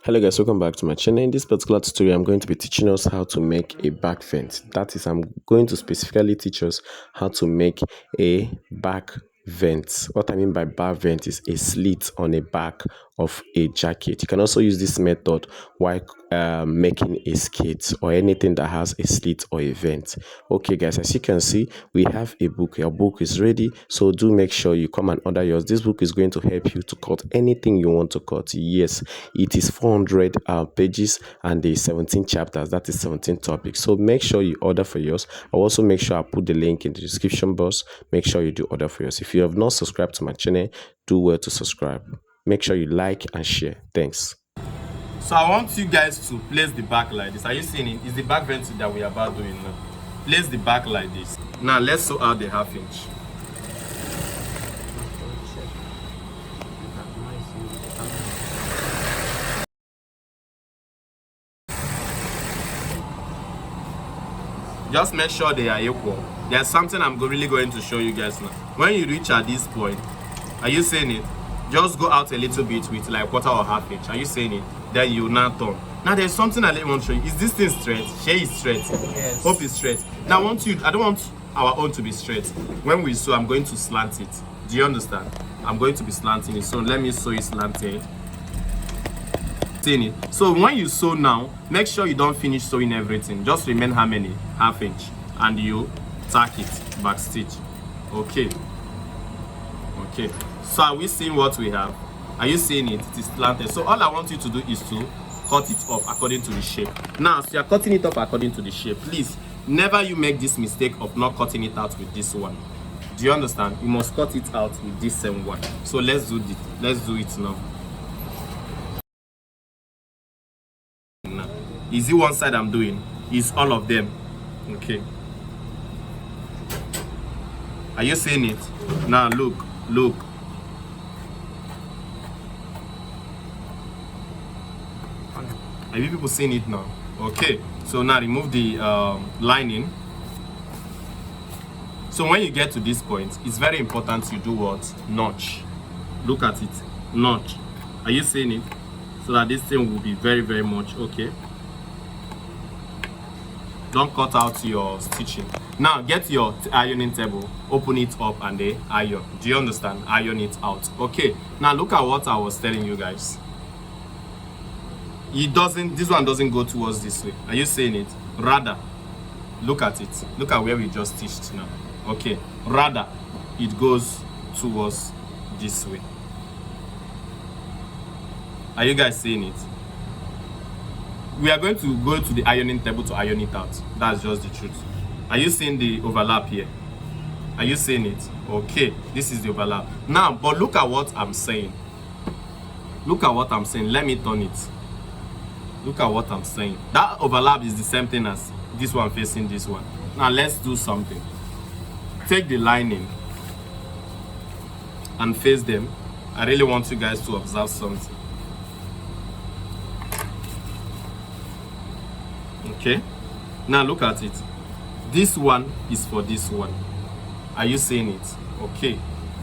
Hello guys, welcome back to my channel. In this particular tutorial, I'm going to be teaching us how to make a back vent. That is, I'm going to specifically teach us how to make a back vent. What I mean by back vent is a slit on the back of a jacket. You can also use this method while making a skate or anything that has a slit or a vent. Okay guys, as you can see, we have a book. Your book is ready, so do make sure you come and order yours. This book is going to help you to cut anything you want to cut. Yes, it is 400 pages and the 17 chapters, that is 17 topics. So make sure you order for yours. I'll also make sure I put the link in the description box. Make sure you do order for yours. If you have not subscribed to my channel, do well to subscribe. Make sure you like and share. Thanks. So I want you guys to place the back like this. Are you seeing it? It's the back vent that we are about doing now. Place the back like this. Now let's sew out the ½ inch. Just make sure they are equal. There's something I'm really going to show you guys now. When you reach at this point, are you seeing it? Just go out a little bit with like 1/4 or ½ inch. Are you seeing it? Then you now turn. Now there's something I want to show you. Is this thing straight? Share is straight. Yes. Hope it's straight. Now I don't want our own to be straight. When we sew, I'm going to slant it. Do you understand? I'm going to be slanting it. So let me sew it slanted. Seeing it? So when you sew now, make sure you don't finish sewing everything. Just remain how many? ½ inch. And you tack it, back stitch. Okay. Okay. So are we seeing what we have? Are you seeing it? It is slanted. So all I want you to do is to cut it off according to the shape. Now, so you're cutting it off according to the shape. Please, never you make this mistake of not cutting it out with this one. Do you understand? You must cut it out with this same one. So let's do it. Let's do it now. Is it one side I'm doing? Is all of them? Okay. Are you seeing it? Now look. Are you people seeing it now? Okay. So now remove the lining. So when you get to this point, it's very important you do what? Notch. Look at it. Notch. Are you seeing it? So that this thing will be very, very much okay. Don't cut out your stitching. Now get your ironing table, open it up and then iron. Do you understand? Iron it out. Okay. Now look at what I was telling you guys. This one doesn't go towards this way. Are you seeing it? Rather, look at it. Look at where we just stitched now. Okay. Rather, it goes towards this way. Are you guys seeing it? We are going to go to the ironing table to iron it out. That's just the truth. Are you seeing the overlap here? Are you seeing it? Okay, this is the overlap. Now, but look at what I'm saying. Look at what I'm saying. Let me turn it. Look at what I'm saying. That overlap is the same thing as this one facing this one. Now, let's do something. Take the lining and face them. I really want you guys to observe something. Okay, now look at it. This one is for this one. Are you seeing it? Okay,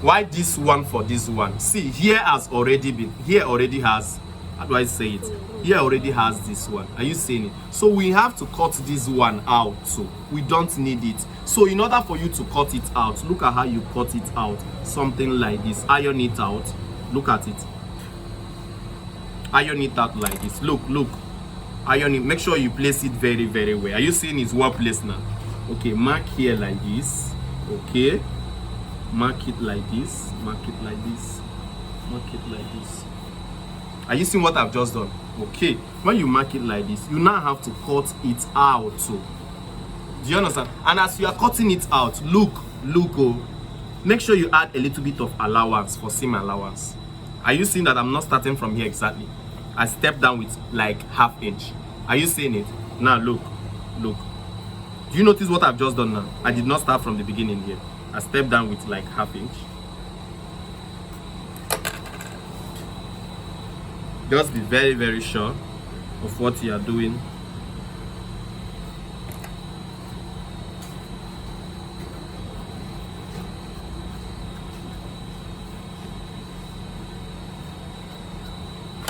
why this one for this one? See, here already has, how do I say it? Here already has this one. Are you seeing it? So we have to cut this one out. So we don't need it. So in order for you to cut it out, look at how you cut it out. Something like this. Iron it out. Look at it. Iron it out like this. Look. Iron it. Make sure you place it very, very well. Are you seeing it's well placed now? Okay, mark here like this. Okay, mark it like this. Mark it like this. Mark it like this. Are you seeing what I've just done? Okay, when you mark it like this, you now have to cut it out. So, do you understand? And as you are cutting it out, look. Oh, make sure you add a little bit of allowance for seam allowance. Are you seeing that I'm not starting from here exactly? I step down with like ½ inch. Are you seeing it? Now look. Do you notice what I've just done now? I did not start from the beginning here. I stepped down with like ½ inch. Just be very, very sure of what you are doing.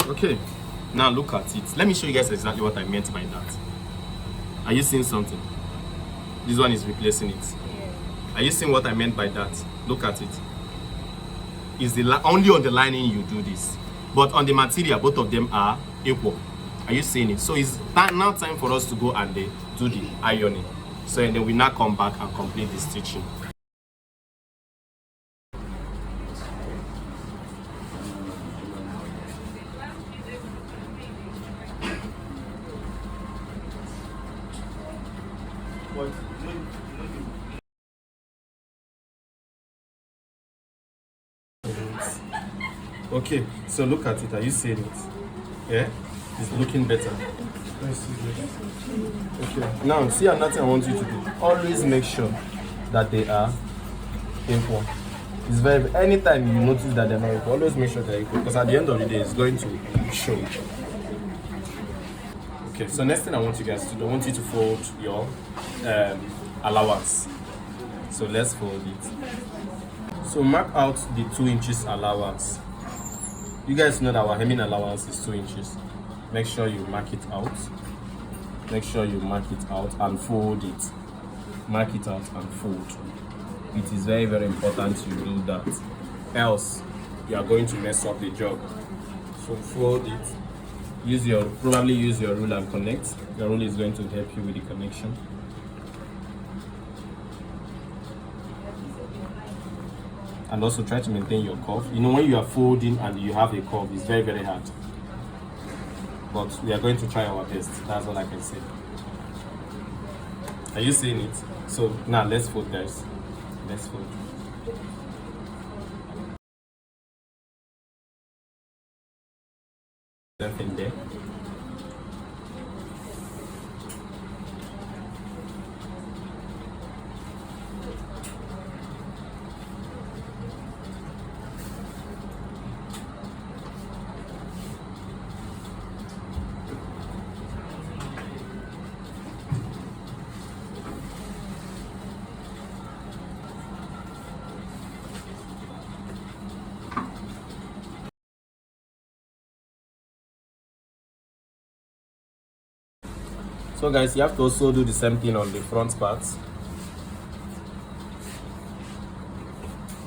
Okay, Now look at it. Let me show you guys exactly what I meant by that. Are you seeing something? This one is replacing it. Are you seeing what I meant by that? Look at it. Is the only on the lining you do this, but on the material both of them are equal. Are you seeing it? So it's now time for us to go and do the ironing. So and then we now come back and complete the stitching. Okay, so look at it. Are you seeing it? Yeah, it's looking better. Okay, now see another thing I want you to do. Always make sure that they are equal. It's very, anytime you notice that they're not equal, always make sure they're equal, because at the end of the day it's going to show. Okay, so next thing I want you guys to do, I want you to fold your allowance. So let's fold it. So mark out the 2 inches allowance. You guys know that our hemming allowance is 2 inches. Make sure you mark it out. Make sure you mark it out and fold it. Mark it out and fold. It is very, very important to do that. Else, you are going to mess up the job. So fold it. Probably use your rule and connect. Your rule is going to help you with the connection. And also try to maintain your curve. You know, when you are folding and you have a curve, it's very, very hard. But we are going to try our best. That's all I can say. Are you seeing it? So now let's fold, guys. Let's fold. Nothing there. So guys, you have to also do the same thing on the front part.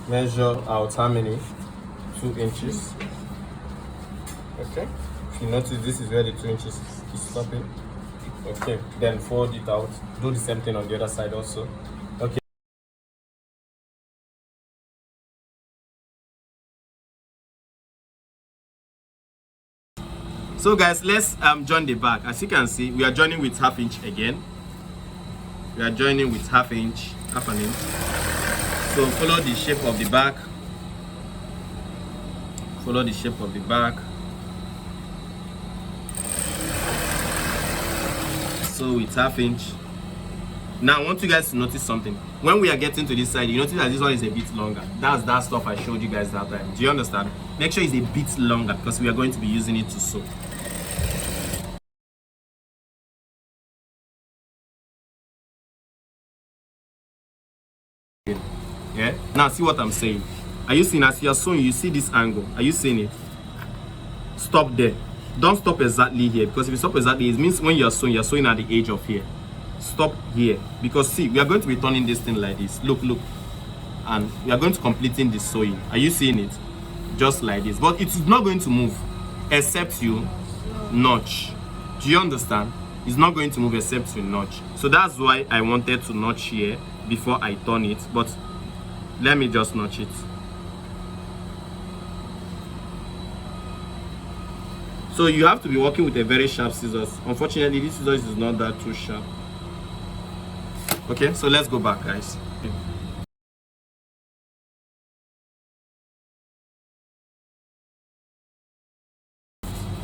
Measure out how many? 2 inches. Okay. If you notice, this is where the 2 inches is stopping. Okay. Then fold it out. Do the same thing on the other side also. Okay. So guys, let's join the back. As you can see, we are joining with 1/2 inch again. We are joining with 1/2 inch, 1/2 inch. So follow the shape of the back. Follow the shape of the back. So with 1/2 inch. Now I want you guys to notice something. When we are getting to this side, you notice that this one is a bit longer. That's that stuff I showed you guys that time. Do you understand? Make sure it's a bit longer because we are going to be using it to sew. Yeah. Now see what I'm saying. Are you seeing, as you're sewing, you see this angle? Are you seeing it? Stop there. Don't stop exactly here, because if you stop exactly, it means when you're sewing at the edge of here. Stop here, because see, we are going to be turning this thing like this. Look, and we are going to completing the sewing. Are you seeing it? Just like this, but it's not going to move except you notch. Do you understand? It's not going to move except you notch. So that's why I wanted to notch here before I turn it, but let me just notch it. So you have to be working with a very sharp scissors. Unfortunately, this scissors is not that too sharp. Okay, so let's go back, guys.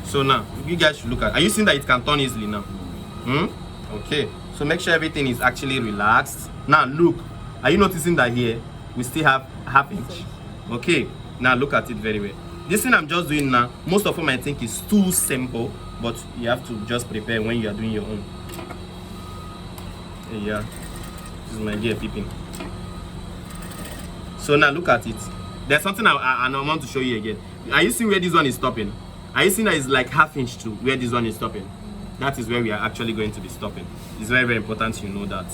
So now, you guys should look at. Are you seeing that it can turn easily now? Okay. So make sure everything is actually relaxed. Now look. Are you noticing that here we still have 1/2 inch? Okay. Now look at it very well. This thing I'm just doing now, most of them might think is too simple, but you have to just prepare when you are doing your own. Yeah. This is my dear peeping. So now look at it. There's something I want to show you again. Are you seeing where this one is stopping? Are you seeing that it's like half inch to where this one is stopping? That is where we are actually going to be stopping. It's very, very important you know that.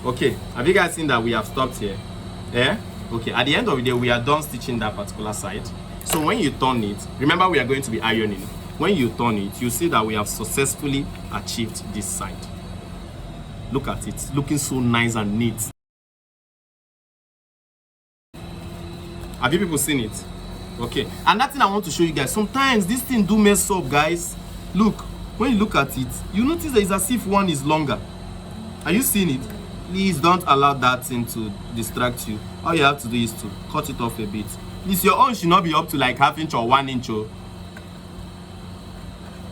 Okay, have you guys seen that we have stopped here? Yeah? Okay, at the end of the day, we are done stitching that particular side. So when you turn it, remember we are going to be ironing. When you turn it, you see that we have successfully achieved this side. Look at it, looking so nice and neat. Have you people seen it? Okay, and that thing I want to show you guys, sometimes this thing do mess up, guys. Look, when you look at it, you notice that it's as if one is longer. Are you seeing it? Please don't allow that thing to distract you. All you have to do is to cut it off a bit. This your own should not be up to like half inch or 1 inch. Oh.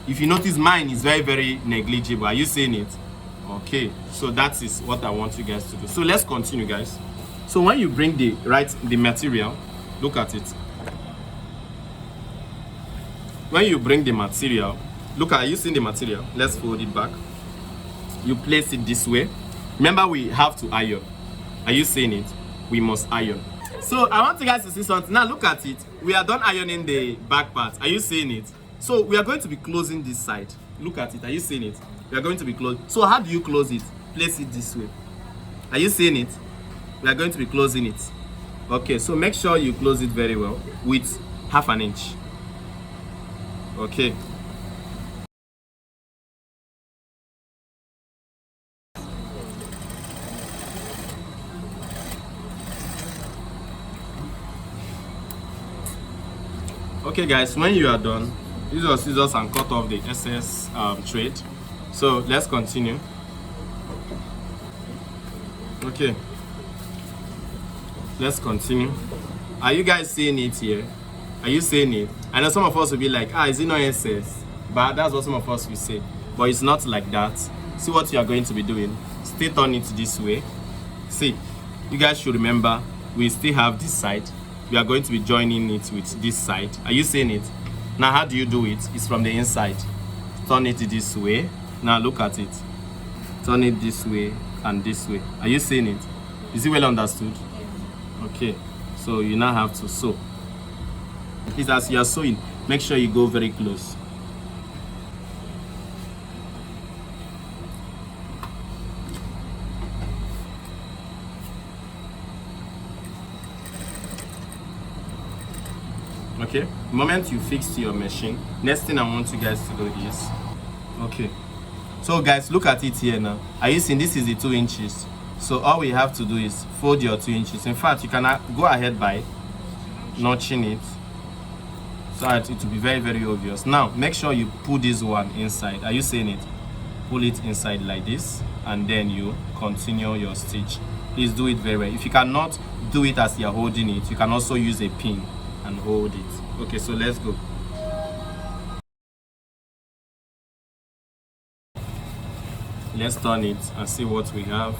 If you notice, mine is very, very negligible. Are you seeing it? Okay, so that is what I want you guys to do. So let's continue, guys. So when you bring the material, look at it. When you bring the material, look at, are you seeing the material? Let's fold it back. You place it this way. Remember, we have to iron. Are you seeing it? We must iron. So I want you guys to see something. Now look at it. We are done ironing the back part. Are you seeing it? So we are going to be closing this side. Look at it. Are you seeing it? We are going to be closing. So how do you close it? Place it this way. Are you seeing it? We are going to be closing it. Okay, so make sure you close it very well with half an inch. Okay. Okay guys, when you are done, use your scissors and cut off the excess thread. So let's continue. Okay, let's continue. Are you guys seeing it here? Are you seeing it? I know some of us will be like, is it not excess? But that's what some of us will say. But it's not like that. See what you are going to be doing. Stay on it this way. See, you guys should remember, we still have this side. We are going to be joining it with this side. Are you seeing it? Now how do you do it? It's from the inside. Turn it this way. Now look at it. Turn it this way and this way. Are you seeing it? Is it well understood? Okay, so you now have to sew. Please, as you are sewing, make sure you go very close. Okay, the moment you fix your machine, next thing I want you guys to do is, okay, so guys, look at it here now. Are you seeing this is the 2 inches? So all we have to do is fold your 2 inches. In fact, you can go ahead by notching it so that it will be very, very obvious. Now make sure you pull this one inside. Are you seeing it? Pull it inside like this, and then you continue your stitch. Please do it very well. If you cannot do it as you're holding it, you can also use a pin and hold it. Okay, so let's go. Let's turn it and see what we have.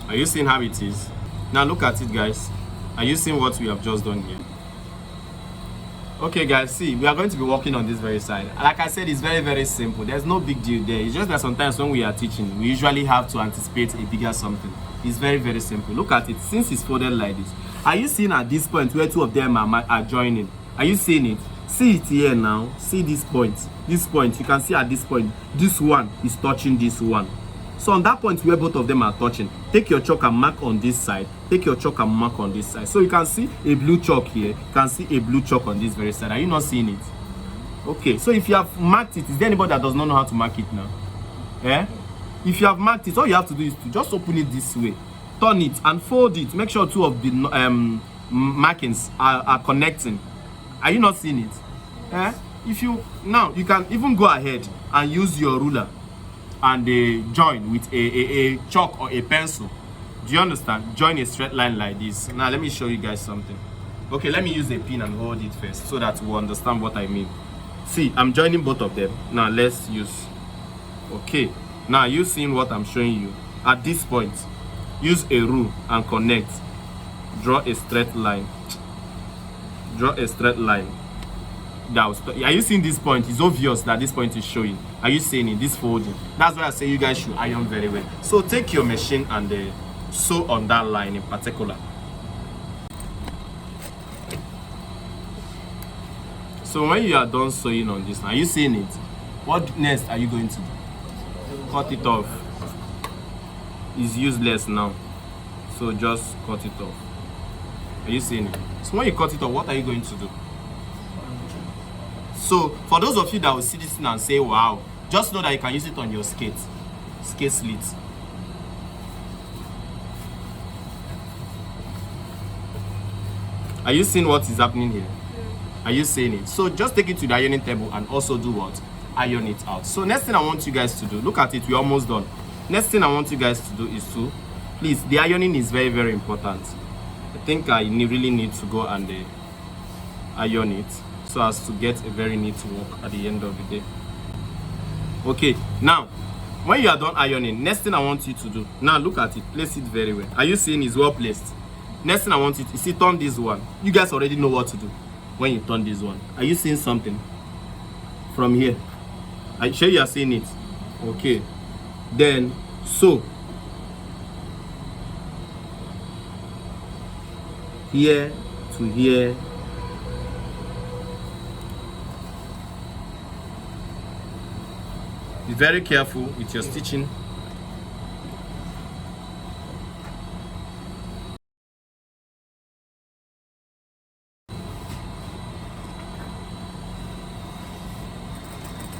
Are you seeing how it is? Now look at it, guys. Are you seeing what we have just done here? Okay guys, see, we are going to be working on this very side. Like I said, it's very, very simple. There's no big deal there. It's just that sometimes when we are teaching, we usually have to anticipate a bigger something. It's very, very simple. Look at it. Since it's folded like this, are you seeing at this point where two of them are joining? Are you seeing it? See it here now. See this point. This point, you can see at this point, this one is touching this one. So on that point where both of them are touching, take your chalk and mark on this side. Take your chalk and mark on this side. So you can see a blue chalk here. You can see a blue chalk on this very side. Are you not seeing it? Okay, so if you have marked it, is there anybody that does not know how to mark it now? Eh? If you have marked it, all you have to do is to just open it this way, turn it and fold it. Make sure two of the markings are connecting. Are you not seeing it? Eh? If you now, you can even go ahead and use your ruler and join with a chalk or a pencil. Do you understand? Join a straight line like this. Now let me show you guys something. Okay, let me use a pin and hold it first so that we'll understand what I mean. See, I'm joining both of them. Now let's use. Okay, now you seeing what I'm showing you. At this point, use a rule and connect. Draw a straight line. draw a straight line. Are you seeing this point? It's obvious that this point is showing. Are you seeing it? This folding. That's why I say you guys should iron very well. So take your machine and sew on that line in particular. So when you are done sewing on this, are you seeing it? What next are you going to do? Cut it off. It's useless now. So just cut it off. Are you seeing it? So when you cut it off, what are you going to do? So for those of you that will see this thing and say, wow, just know that you can use it on your skate slit. Are you seeing what is happening here? Are you seeing it? So just take it to the ironing table and also do what? Iron it out. So next thing I want you guys to do, look at it, we're almost done. Next thing I want you guys to do is to, please, the ironing is very, very important. I think I really need to go and iron it so as to get a very neat work at the end of the day. Okay, now when you are done ironing, next thing I want you to do, now look at it, place it very well. Are you seeing it's well placed? Next thing I want you to see, turn this one. You guys already know what to do when you turn this one. Are you seeing something from here? I'm sure you are seeing it. Okay, then sew here to here. Be very careful with your stitching.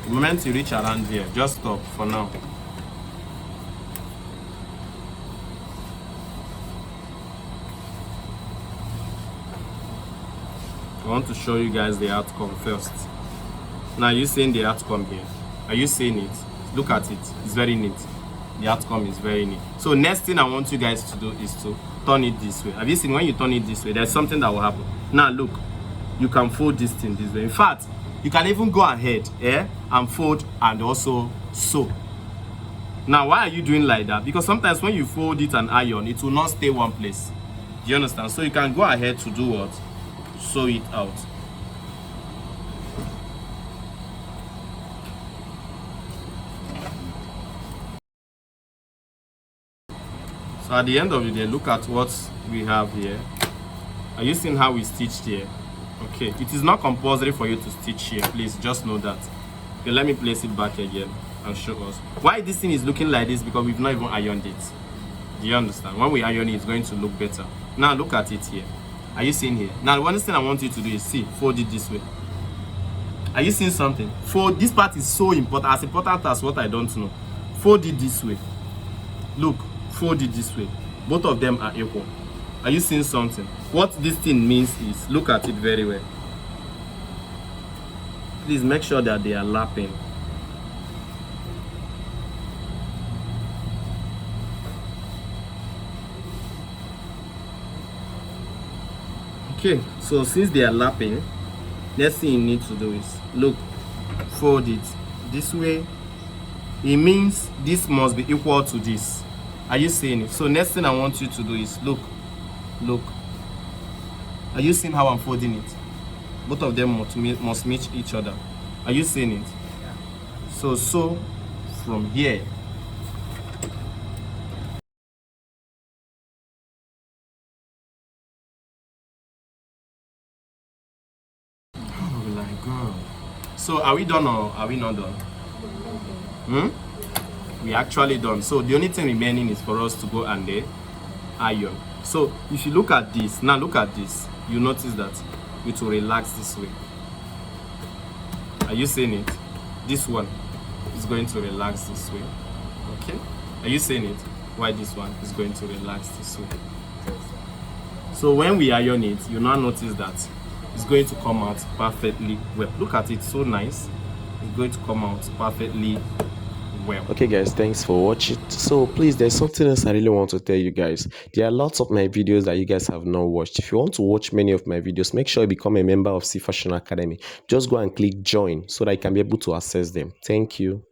The moment you reach around here, just stop for now. I want to show you guys the outcome first. Now, are you seeing the outcome here? Are you seeing it? Look at it. It's very neat. The outcome is very neat. So next thing I want you guys to do is to turn it this way. Have you seen when you turn it this way, there's something that will happen. Now look, you can fold this thing this way. In fact, you can even go ahead and fold and also sew. Now, why are you doing like that? Because sometimes when you fold it and iron, it will not stay one place. Do you understand? So you can go ahead to do what? Sew it out. So at the end of the day, look at what we have here. Are you seeing how we stitched here? Okay, it is not compulsory for you to stitch here. Please just know that. Okay, let me place it back again and show us why this thing is looking like this, because we've not even ironed it. Do you understand? When we iron it, it's going to look better. Now look at it here. Are you seeing here? Now one thing I want you to do is see, fold it this way. Are you seeing something? Fold. This part is so important, as important as what I don't know. Fold it this way. Look, fold it this way. Both of them are equal. Are you seeing something? What this thing means is, look at it very well. Please make sure that they are lapping. Okay, so since they are lapping, next thing you need to do is, look, fold it this way. It means this must be equal to this. Are you seeing it? So next thing I want you to do is, look. Are you seeing how I'm folding it? Both of them must meet each other. Are you seeing it? Yeah. So sew from here. Oh my God. So are we done or are we not done? We actually done. So the only thing remaining is for us to go and iron. So if you look at this, now look at this, you notice that it will relax this way. Are you seeing it? This one is going to relax this way. Okay, are you seeing it? Why this one is going to relax this way? So when we iron it, you now notice that it's going to come out perfectly well. Look at it, so nice. It's going to come out perfectly well. Okay guys, thanks for watching. So please, there's something else I really want to tell you guys. There are lots of my videos that you guys have not watched. If you want to watch many of my videos, make sure you become a member of Ceefashion Academy. Just go and click join so that you can be able to access them. Thank you.